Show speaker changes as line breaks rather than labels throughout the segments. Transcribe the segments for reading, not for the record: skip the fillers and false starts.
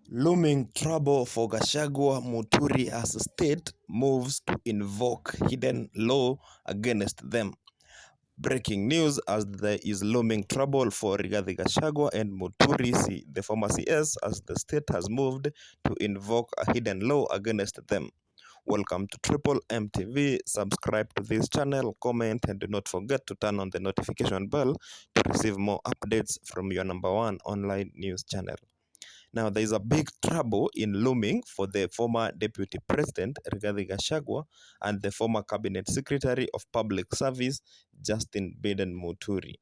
Looming trouble for Gachagua Muturi as state moves to invoke hidden law against them. Breaking news as there is looming trouble for Gachagua and Muturi, the former CS, as the state has moved to invoke a hidden law against them. Welcome to Triple MTV. Subscribe to this channel, comment, and do not forget to turn on the notification bell to receive more updates from your #1 online news channel. Now, there is a big trouble in looming for the former Deputy President, Rigathi Gachagua, and the former Cabinet Secretary of Public Service, Justin Biden Muturi,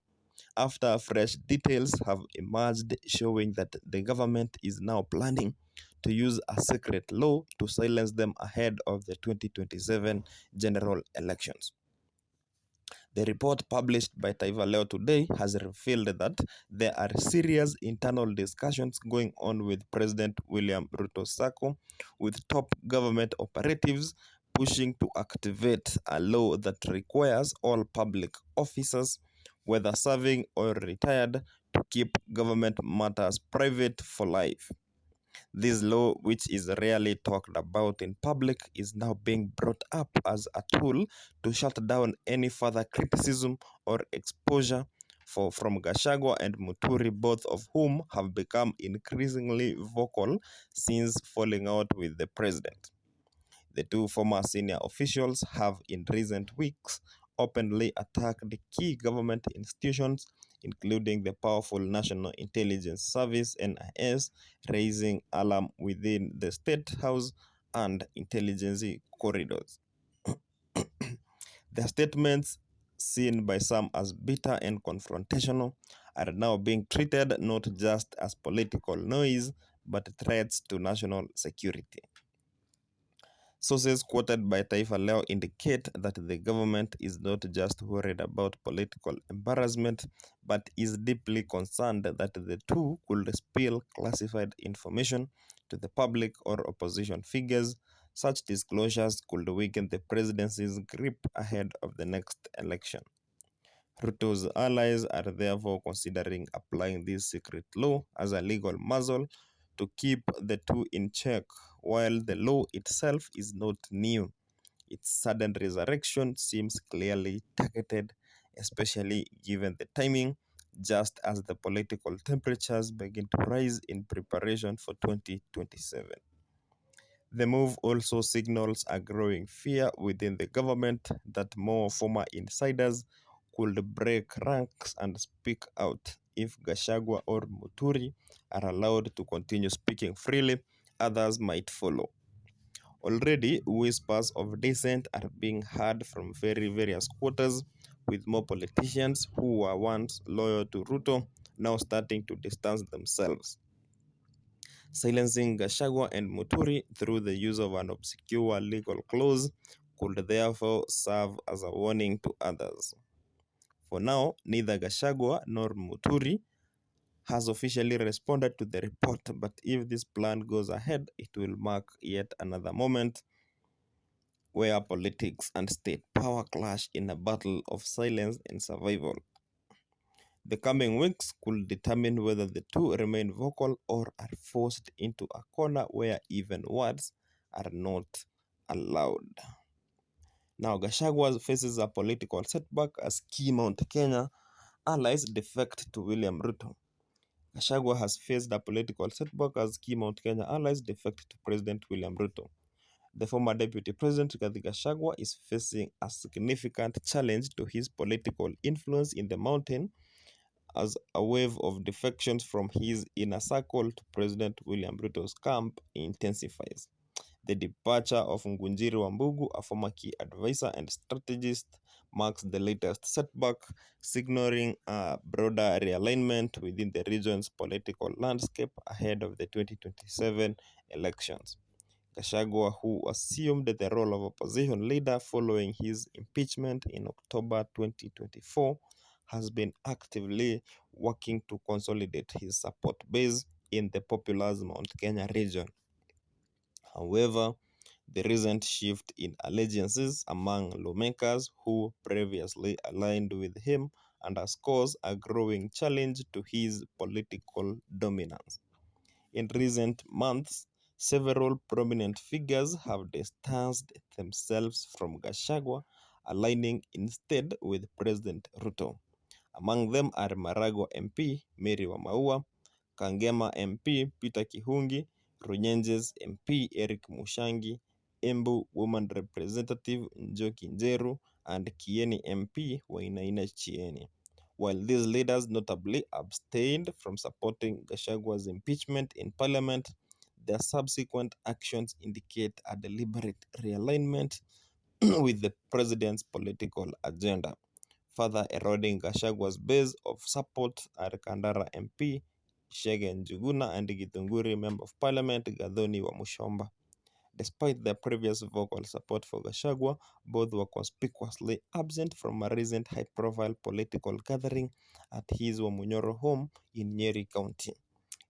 after fresh details have emerged showing that the government is now planning to use a secret law to silence them ahead of the 2027 general elections. The report published by Taifa Leo today has revealed that there are serious internal discussions going on with President William Ruto Sako, with top government operatives pushing to activate a law that requires all public officers, whether serving or retired, to keep government matters private for life. This law, which is rarely talked about in public, is now being brought up as a tool to shut down any further criticism or exposure from Gachagua and Muturi, both of whom have become increasingly vocal since falling out with the president. The two former senior officials have in recent weeks openly attacked key government institutions, including the powerful National Intelligence Service (NIS), raising alarm within the State House and intelligence corridors. Their statements, seen by some as bitter and confrontational, are now being treated not just as political noise, but threats to national security. Sources quoted by Taifa Leo indicate that the government is not just worried about political embarrassment, but is deeply concerned that the two could spill classified information to the public or opposition figures. Such disclosures could weaken the presidency's grip ahead of the next election. Ruto's allies are therefore considering applying this secret law as a legal muzzle to keep the two in check. While the law itself is not new, its sudden resurrection seems clearly targeted, especially given the timing, just as the political temperatures begin to rise in preparation for 2027. The move also signals a growing fear within the government that more former insiders could break ranks and speak out. If Gachagua or Muturi are allowed to continue speaking freely, others might follow. Already, whispers of dissent are being heard from various quarters, with more politicians who were once loyal to Ruto now starting to distance themselves. Silencing Gachagua and Muturi through the use of an obscure legal clause could therefore serve as a warning to others. For now, neither Gachagua nor Muturi has officially responded to the report, but if this plan goes ahead, it will mark yet another moment where politics and state power clash in a battle of silence and survival. The coming weeks could determine whether the two remain vocal or are forced into a corner where even words are not allowed. Now, Gachagua faces a political setback as key Mount Kenya allies defect to William Ruto. Gachagua has faced a political setback as key Mount Kenya allies defect to President William Ruto. The former Deputy President Rigathi Gachagua is facing a significant challenge to his political influence in the mountain as a wave of defections from his inner circle to President William Ruto's camp intensifies. The departure of Ngunjiri Wambugu, a former key advisor and strategist, marks the latest setback, signaling a broader realignment within the region's political landscape ahead of the 2027 elections. Gachagua, who assumed the role of opposition leader following his impeachment in October 2024, has been actively working to consolidate his support base in the populous Mount Kenya region. However, the recent shift in allegiances among lawmakers who previously aligned with him underscores a growing challenge to his political dominance. In recent months, several prominent figures have distanced themselves from Gachagua, aligning instead with President Ruto. Among them are Marago MP Mary Wamaua, Kangema MP Peter Kihungi, Runyenjes MP Eric Mushangi, Embu Woman Representative Njoki Njeru, and Kieni MP Wainaina Chieni. While these leaders notably abstained from supporting Gashagua's impeachment in parliament, their subsequent actions indicate a deliberate realignment with the president's political agenda, further eroding Gashagua's base of support are Kandara MP Shege Njuguna and Githunguri Member of Parliament Gathoni Wamushomba. Despite their previous vocal support for Gachagua, both were conspicuously absent from a recent high-profile political gathering at his Wamunyoro home in Nyeri County.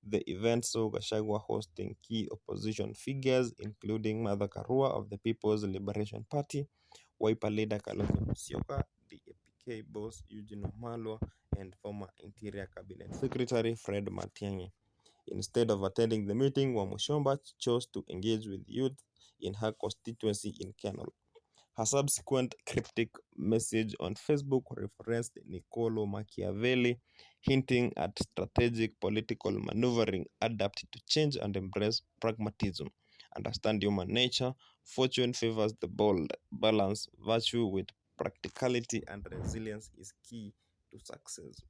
The event saw Gachagua hosting key opposition figures, including Martha Karua of the People's Liberation Party, Wiper leader Kalonzo Musyoka, the APK boss Eugene Wamalwa, and former Interior Cabinet Secretary Fred Matiang'i. Instead of attending the meeting, Wamushomba chose to engage with youth in her constituency in Kenol. Her subsequent cryptic message on Facebook referenced Niccolo Machiavelli, hinting at strategic political maneuvering, adapt to change and embrace pragmatism. Understand human nature, fortune favors the bold. Balance virtue with practicality, and resilience is key to success.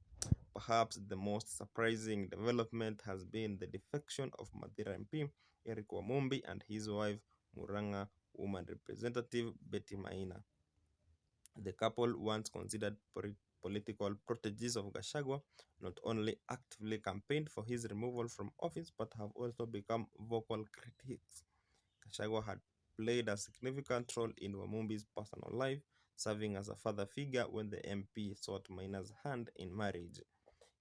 Perhaps the most surprising development has been the defection of Mathira MP Eric Wamumbi and his wife Muranga Woman Representative Betty Maina. The couple, once considered political proteges of Gachagua, not only actively campaigned for his removal from office but have also become vocal critics. Gachagua had played a significant role in Wamumbi's personal life, serving as a father figure when the MP sought Maina's hand in marriage.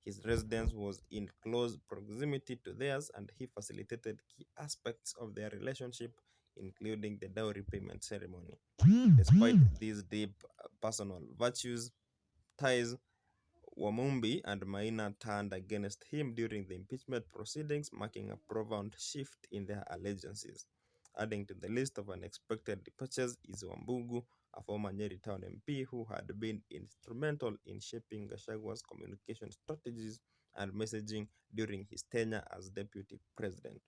His residence was in close proximity to theirs, and he facilitated key aspects of their relationship, including the dowry payment ceremony. Despite these deep personal virtues, ties, Wamumbi and Maina turned against him during the impeachment proceedings, marking a profound shift in their allegiances. Adding to the list of unexpected departures is Wambugu, a former Nyeri Town MP who had been instrumental in shaping Gashagua's communication strategies and messaging during his tenure as deputy president.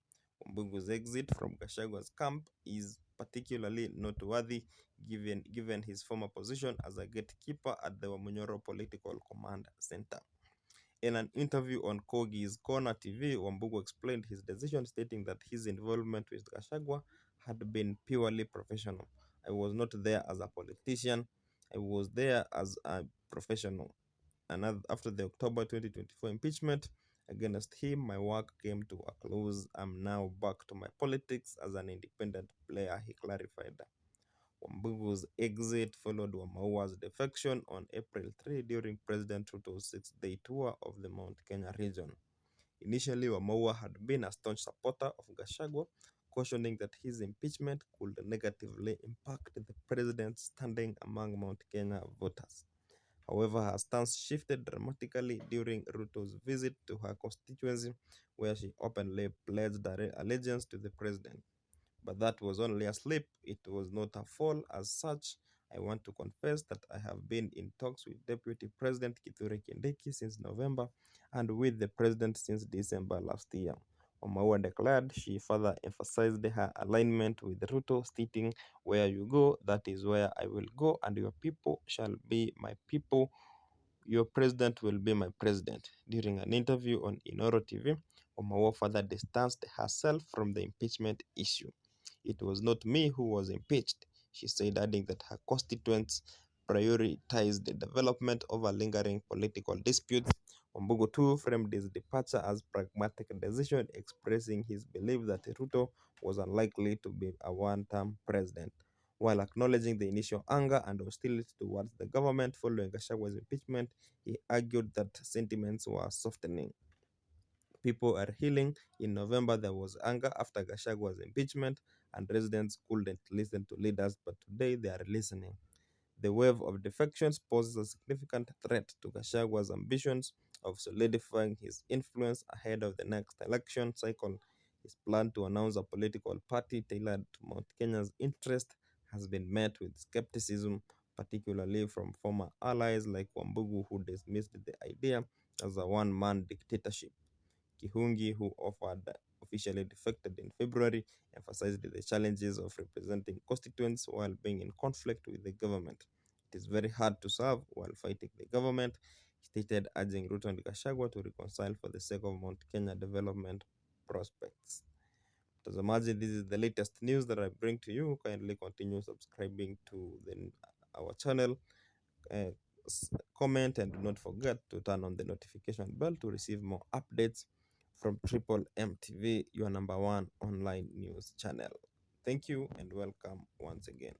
Wambugu's exit from Gashagua's camp is particularly noteworthy given his former position as a gatekeeper at the Wamunyoro Political Command Center. In an interview on Kogi's Corner TV, Wambugu explained his decision, stating that his involvement with Gachagua had been purely professional. I was not there as a politician, I was there as a professional. And after the October 2024 impeachment against him, my work came to a close. I'm now back to my politics as an independent player, he clarified. Wambugu's exit followed Wamaua's defection on April 3 during President Ruto's six-day tour of the Mount Kenya region. Initially, Wamaua had been a staunch supporter of Gachagua, cautioning that his impeachment could negatively impact the president's standing among Mount Kenya voters. However, her stance shifted dramatically during Ruto's visit to her constituency, where she openly pledged allegiance to the president. But that was only a slip, it was not a fall as such. I want to confess that I have been in talks with Deputy President Kithure Kindiki since November and with the president since December last year. Omaua declared. She further emphasized her alignment with Ruto, stating, "Where you go, that is where I will go, and your people shall be my people. Your president will be my president." During an interview on Inoro TV, Omaua further distanced herself from the impeachment issue. "It was not me who was impeached," she said, adding that her constituents prioritized the development over lingering political disputes. Wambugu too framed his departure as pragmatic decision, expressing his belief that Ruto was unlikely to be a one-term president. While acknowledging the initial anger and hostility towards the government following Gachagwa's impeachment, he argued that sentiments were softening. People are healing. In November, there was anger after Gachagwa's impeachment, and residents couldn't listen to leaders, but today they are listening. The wave of defections poses a significant threat to Gashagua's ambitions of solidifying his influence ahead of the next election cycle, His plan to announce a political party tailored to Mount Kenya's interest has been met with skepticism, particularly from former allies like Wambugu, who dismissed the idea as a one-man dictatorship. Kihungi, who officially defected in February, emphasized the challenges of representing constituents while being in conflict with the government. It is very hard to serve while fighting the government, he stated, urging Ruto and Gachagua to reconcile for the sake of Mount Kenya development prospects. Mtazamaji, this is the latest news that I bring to you. Kindly continue subscribing to our channel. Uh, Comment and do not forget to turn on the notification bell to receive more updates from Triple MTV, your #1 online news channel. Thank you and welcome once again.